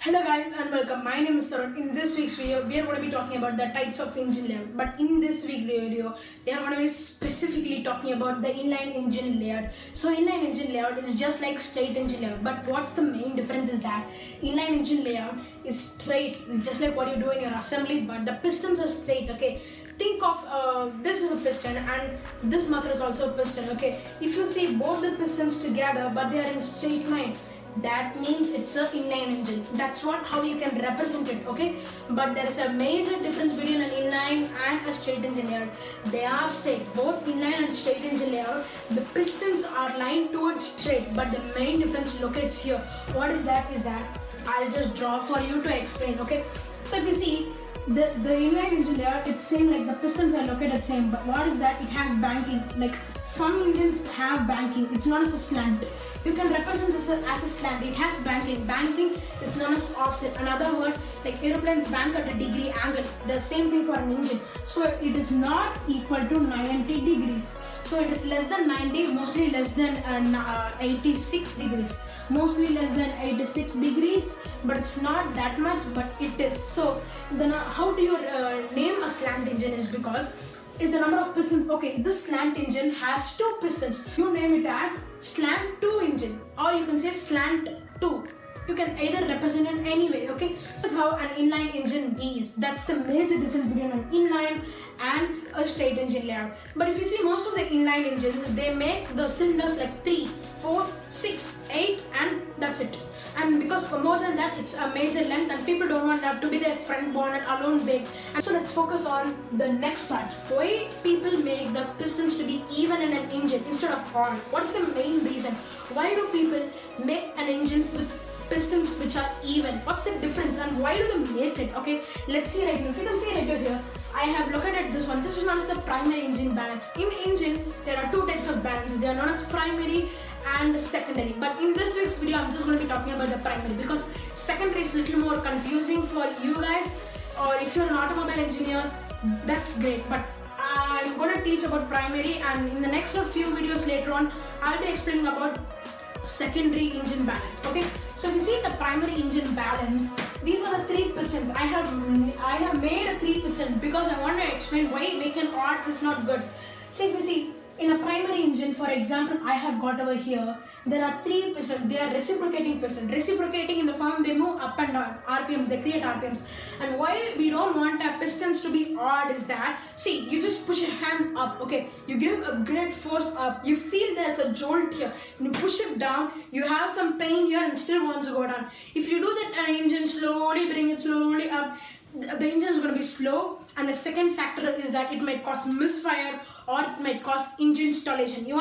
Hello guys and welcome. My name is Sarun. In this week's video, we are going to be talking about the types of engine layout. But in this week's video, we are going to be specifically talking about the inline engine layout. So inline engine layout is just like straight engine layout. But what's the main difference is that inline engine layout is straight, just like what you do in your assembly, but the pistons are straight. Okay. Think of this is a piston and this marker is also a piston. Okay. If you see both the pistons together, but they are in straight line, that means it's an inline engine. That's how you can represent it, okay? But there is a major difference between an inline and a straight engine layout. They are straight, both inline and straight engine layout. The pistons are lined towards straight, but the main difference locates here. What is that? I'll just draw for you to explain, okay? So if you see, the inline engine layout, it's same, like the pistons are located same, but what is that? It has banking. Like some engines have banking. It's not as a slant. You can represent this as a slant. It has banking. Banking is known as offset. Another word, like aeroplanes bank at a degree angle. The same thing for an engine. So it is not equal to 90 degrees. So it is less than 90, mostly less than 86 degrees. Mostly less than 86 degrees, but it's not that much, but it is. So then how do you name a slant engine is because if the number of pistons, okay, this slant engine has 2 pistons, you name it as slant 2 engine, or you can say slant 2. You can either represent it in any way, okay? This is how an inline engine is. That's the major difference between an inline and a straight engine layout. But if you see most of the inline engines, they make the cylinders like 3, 4, 6, 8 and that's it. And because for more than that, it's a major length and people don't want that to be their front bonnet alone big. And so let's focus on the next part. Why people make the pistons to be even in an engine instead of odd? What's the main reason? Why do people make an engines with pistons which are even? What's the difference and why do they make it? Okay, let's see right now. If you can see right here, I have looked at this one. This is known as the primary engine balance. In engine, there are 2 types of balance. They are known as primary and secondary. But in this week's video, I'm just going to be talking about the primary because secondary is a little more confusing for you guys, or if you're an automobile engineer, that's great. But I'm going to teach about primary, and in the next few videos later on, I'll be explaining about secondary engine balance. Okay, so if you see the primary engine balance, these are the 3 pistons. I have made a 3 piston because I want to explain why making odd is not good. So if you see in a primary engine, for example, I have got over here, there are 3 pistons. They are reciprocating pistons. Reciprocating in the form they move up and down, RPMs, they create RPMs. And why we don't want our pistons to be odd is that, see, you just push a hand up, okay, you give a great force up, you feel there's a jolt here, you push it down, you have some pain here and still wants to go down. If you do that, an engine slowly bring it slowly up, the engine is going to be slow. And the second factor is that it might cause misfire or it might cause engine stallation. You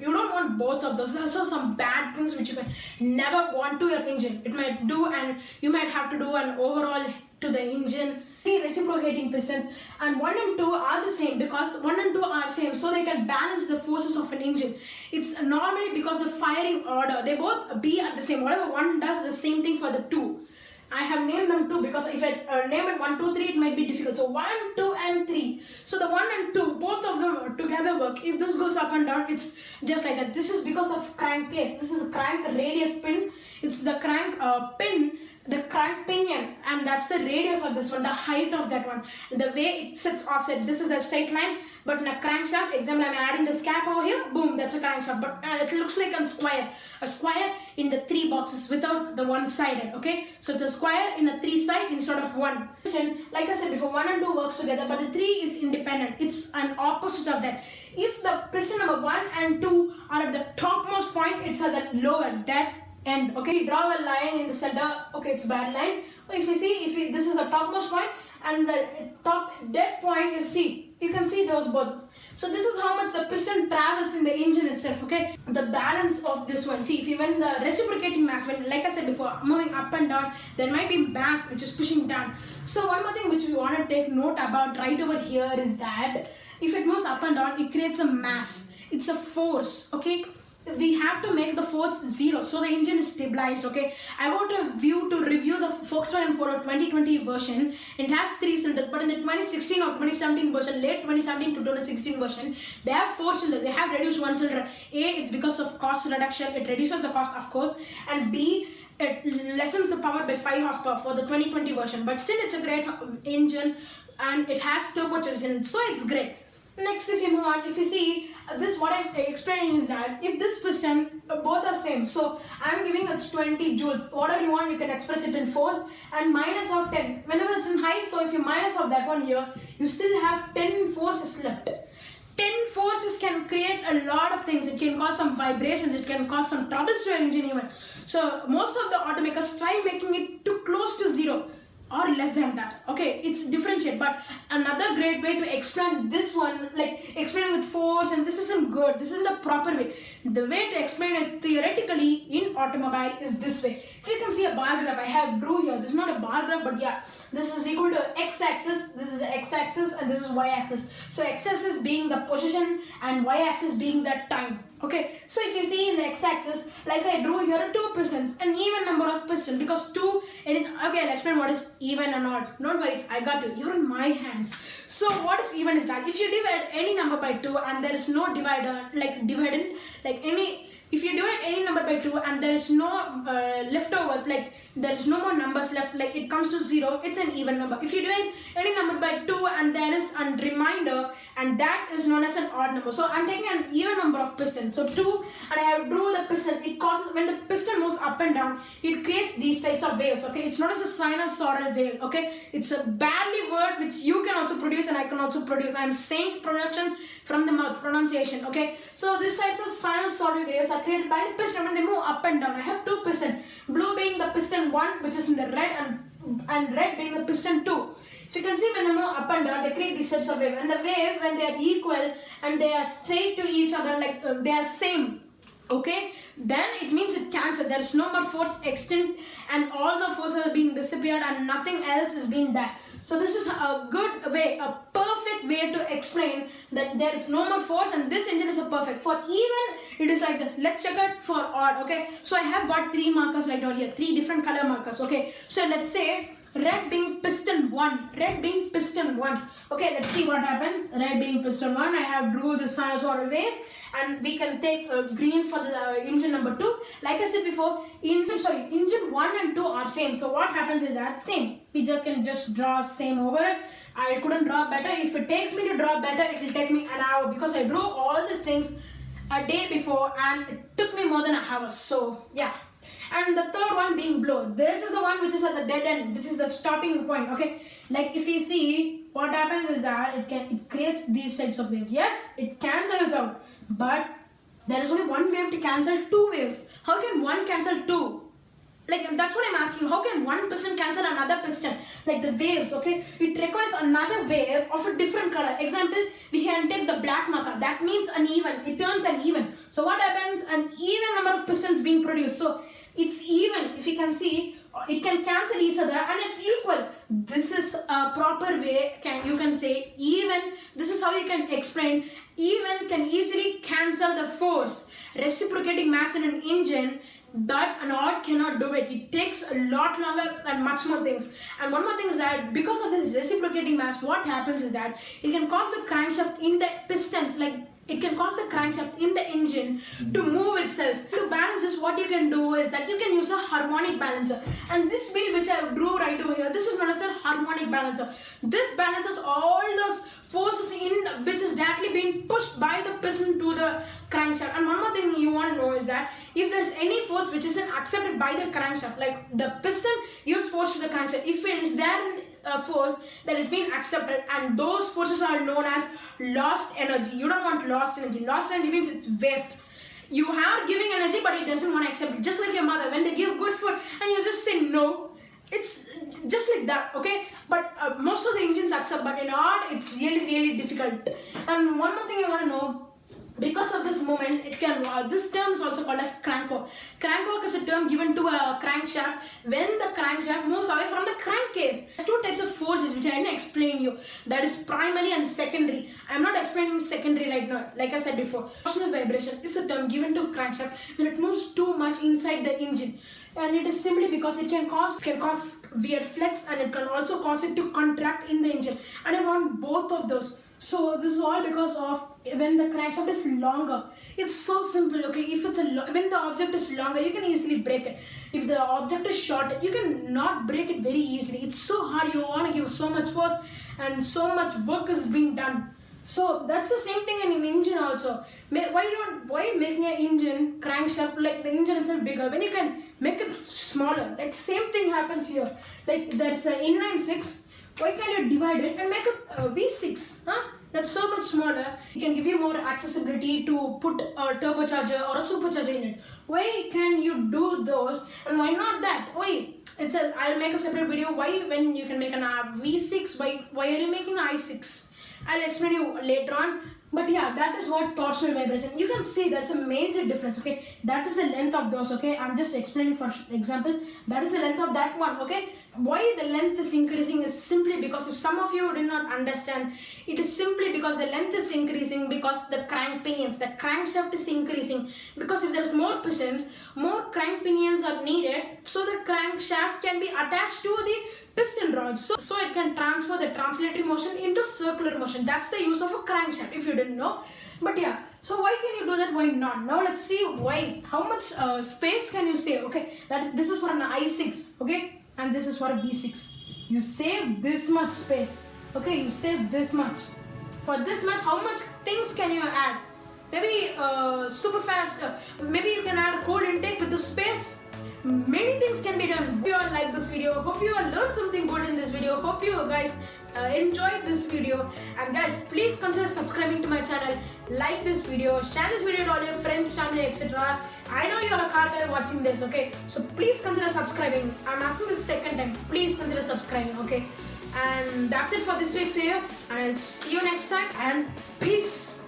don't want both of those. There are also some bad things which you can never want to your engine. It might do, and you might have to do an overhaul to the engine. 3 reciprocating pistons, and 1 and 2 are the same because 1 and 2 are same, so they can balance the forces of an engine. It's normally because of firing order. They both be at the same. Whatever one does, the same thing for the 2. I have named them 2 because if I name it 1, 2, 3, it might be difficult. So 1, 2 and 3. So the 1 and 2, both of them together work. If this goes up and down, it's just like that. This is because of crankcase. This is a crank radius pin. It's the crank pin, the crank pinion, and that's the radius of this one, the height of that one. The way it sits offset, this is a straight line, but in a crankshaft, example, I'm adding this cap over here, boom, that's a crankshaft, but it looks like a square in the 3 boxes without the one-sided, okay? So it's a square in a 3-side instead of 1. Like I said before, 1 and 2 works together, but the 3 is independent. It's an opposite of that. If the piston number 1 and 2 are at the topmost point, it's at the lower, dead end, okay? Draw a line in the center, okay, it's a bad line. But if you see, this is the topmost point and the top dead point is C. You can see those both. So this is how much the piston travels in the engine itself, okay? The balance of this one. See, if you when the reciprocating mass, when, like I said before, moving up and down, there might be mass which is pushing down. So one more thing which we want to take note about right over here is that if it moves up and down, it creates a mass. It's a force, okay? We have to make the force 0 so the engine is stabilized, okay? I got a view to review the Volkswagen Polo 2020 version. It has 3 cylinders, but in the 2016 or 2017 version, late 2017 to 2016 version, they have 4 cylinders. They have reduced 1 cylinder. A, it's because of cost reduction. It reduces the cost, of course. And B, it lessens the power by 5 horsepower for the 2020 version, but still it's a great engine and it has turbochargers in it, so it's great. Next, if you move on, if you see this, what I'm explaining is that if this piston, both are same, so I'm giving it 20 joules. Whatever you want, you can express it in force, and minus of 10 whenever it's in height. So if you minus of that one here, you still have 10 forces left. 10 forces can create a lot of things. It can cause some vibrations, it can cause some troubles to your engine even. So most of the automakers try making it too close to zero or less than that. Okay, it's differentiate, but another great way to explain this one, like explaining with force, and this isn't good, this isn't the proper way. The way to explain it theoretically in automobile is this way. If you can see a bar graph, I have drew here, this is not a bar graph, but yeah, this is equal to x-axis, this is the x-axis, and this is y-axis. So x-axis being the position and y-axis being the time. Okay, so if you see in the x-axis, like I drew here 2 pistons, an even number of pistons, because 2, okay, I'll explain what is even and odd. Don't worry, I got you, you're in my hands. So what is even is that if you divide any number by 2 and there is no divider, like dividend, like if you divide any number by 2 and there is no leftovers, like there is no more numbers left, like it comes to 0, it's an even number. If you divide any number by 2 and there is a remainder, and that is known as an odd number. So I'm taking an even number of pistons. So 2, and I have drew the piston. It causes, when the piston moves up and down, it creates these types of waves. Okay, it's known as a sinusoidal wave. Okay, it's a badly word which you can also produce and I can also produce. I'm saying production from the mouth, pronunciation. Okay, so this type of sinusoidal waves are created by the piston when they move up and down. I have 2 pistons, blue being the piston 1, which is in the red, and red being the piston 2. So you can see when they move up and down, they create these types of wave. And the wave, when they are equal and they are straight to each other, like they are same, okay, then it means it cancels. There is no more force extent, and all the forces are being disappeared, and nothing else is being there. So this is a good way, a perfect way to explain that there is no more force, and this engine is a perfect. For even, it is like this. Let's check it for odd. Okay, so I have got 3 markers right over here, 3 different color markers. Okay, so let's say red being piston 1, red being piston 1. Okay, let's see what happens. Red being piston 1, I have drew the sinusoidal wave, and we can take green for the engine number 2. Like I said before, engine 1 and 2 are same. So what happens is that same. We can just draw same over it. I couldn't draw better. If it takes me to draw better, it will take me an hour, because I drew all these things a day before and it took me more than an hour. So yeah. And the third one being blue. This is the one which is at the dead end. This is the stopping point. Okay, like if you see, what happens is that it creates these types of waves. Yes, it cancels out, but there is only one wave to cancel 2 waves. How can one cancel 2? Like, that's what I'm asking. How can one piston cancel another piston? Like the waves, okay? It requires another wave of a different color. Example, we can take the black marker. That means uneven. It turns uneven. So what happens? An even number of pistons being produced. So it's even. If you can see, it can cancel each other and it's equal. This is a proper way. You can say even. This is how you can explain. Even can easily cancel the force. Reciprocating mass in an engine, but an odd cannot do it. It takes a lot longer and much more things. And one more thing is that because of the reciprocating mass, what happens is that it can cause the crankshaft in the pistons, like it can cause the crankshaft in the engine to move itself. To balance this, what you can do is that you can use a harmonic balancer. And this wheel which I drew right over here, this is known as a harmonic balancer. This balances all those forces in which is directly being pushed by the piston to the crankshaft. And one more thing you want to know is that if there's any force which isn't accepted by the crankshaft, like the piston gives force to the crankshaft, if it is there a force that is being accepted, and those forces are known as lost energy. You don't want lost energy. Lost energy means it's waste. You are giving energy, but it doesn't want to accept it. Just like your mother, when they give good food and you just say no, it's just like that, okay? But most of the engines accept, but in odd, it's really difficult. And one more thing you want to know, because of this moment, it can this term is also called as crank work. Crank work is a term given to a crankshaft when the crankshaft moves away from the crankcase. There's 2 types of forces which I didn't explain you. That is primary and secondary. I'm not explaining secondary right now. Like I said before, torsional vibration is a term given to crankshaft when it moves too much inside the engine. And it is simply because it can cause weird flex, and it can also cause it to contract in the engine. And I want both of those. So this is all because of when the crankshaft is longer. It's so simple, okay? If it's when the object is longer, you can easily break it. If the object is short, you can not break it very easily. It's so hard. You want to give so much force, and so much work is being done. So that's the same thing in an engine also. Why making an engine crankshaft like the engine itself bigger when you can make it smaller? Like same thing happens here. Like there's an inline 6. Why can't you divide it and make it V6? Huh? That's so much smaller. It can give you more accessibility to put a turbocharger or a supercharger in it. Why can you do those and why not that? Why? I'll make a separate video. Why when you can make an V6? Why are you making an i6? I'll explain you later on. But yeah, that is what torsional vibration. You can see there's a major difference, okay? That is the length of those, okay? I'm just explaining for example. That is the length of that one, okay? Why the length is increasing is simply because if some of you did not understand, it is simply because the length is increasing because the crank pinions, the crankshaft is increasing. Because if there is more pistons, more crank pinions are needed, so the crankshaft can be attached to the piston rods, so it can transfer the translatory motion into circular motion. That's the use of a crankshaft, if you didn't know. But yeah, so why can you do that? Why not? Now let's see why. How much space can you save? Okay, this is for an i6, okay, and this is for a V6. You save this much space. Okay, you save this much. For this much, how much things can you add? Maybe super fast. Maybe you can add a cold intake with the space. Many things can be done. Hope you all like this video. Hope you all learned something good in this video. Hope you guys enjoyed this video. And guys, please consider subscribing to my channel. Like this video. Share this video to all your friends, family, etc. I know you're a car guy watching this, okay? So please consider subscribing. I'm asking this second time. Please consider subscribing, okay? And that's it for this week's video. And I'll see you next time. And peace.